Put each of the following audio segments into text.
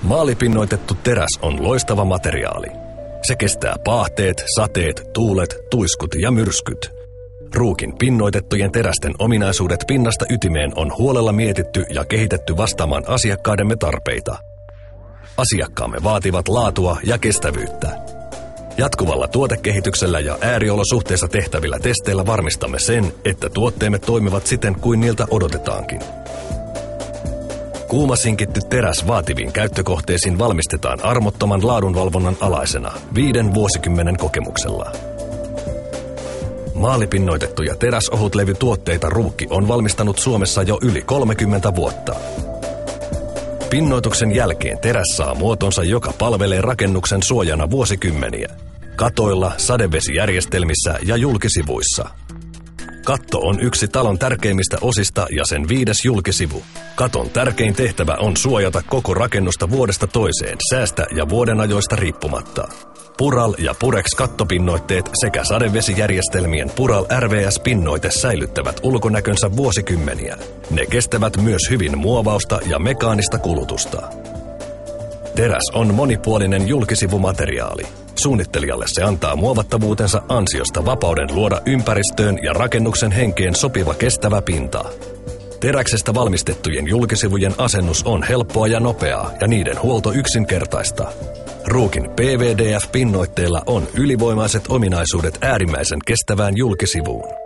Maalipinnoitettu teräs on loistava materiaali. Se kestää paahteet, sateet, tuulet, tuiskut ja myrskyt. Ruukin pinnoitettujen terästen ominaisuudet pinnasta ytimeen on huolella mietitty ja kehitetty vastaamaan asiakkaidemme tarpeita. Asiakkaamme vaativat laatua ja kestävyyttä. Jatkuvalla tuotekehityksellä ja ääriolosuhteissa tehtävillä testeillä varmistamme sen, että tuotteemme toimivat siten kuin niiltä odotetaankin. Kuumasinkitty teräs vaativiin käyttökohteisiin valmistetaan armottoman laadunvalvonnan alaisena 5 vuosikymmenen kokemuksella. Maalipinnoitettuja teräsohutlevytuotteita Ruukki on valmistanut Suomessa jo yli 30 vuotta. Pinnoituksen jälkeen teräs saa muotonsa, joka palvelee rakennuksen suojana vuosikymmeniä. Katoilla, sadevesijärjestelmissä ja julkisivuissa. Katto on yksi talon tärkeimmistä osista ja sen 5. julkisivu. Katon tärkein tehtävä on suojata koko rakennusta vuodesta toiseen säästä ja vuodenajoista riippumatta. Pural ja Purex kattopinnoitteet sekä sadevesijärjestelmien Pural RVS-pinnoite säilyttävät ulkonäkönsä vuosikymmeniä. Ne kestävät myös hyvin muovausta ja mekaanista kulutusta. Teräs on monipuolinen julkisivumateriaali. Suunnittelijalle se antaa muovattavuutensa ansiosta vapauden luoda ympäristöön ja rakennuksen henkeen sopiva kestävä pinta. Teräksestä valmistettujen julkisivujen asennus on helppoa ja nopeaa ja niiden huolto yksinkertaista. Ruukin PVDF-pinnoitteilla on ylivoimaiset ominaisuudet äärimmäisen kestävään julkisivuun.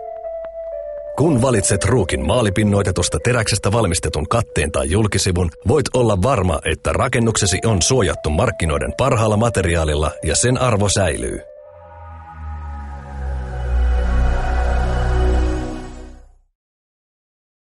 Kun valitset Ruukin maalipinnoitetusta teräksestä valmistetun katteen tai julkisivun, voit olla varma, että rakennuksesi on suojattu markkinoiden parhaalla materiaalilla ja sen arvo säilyy.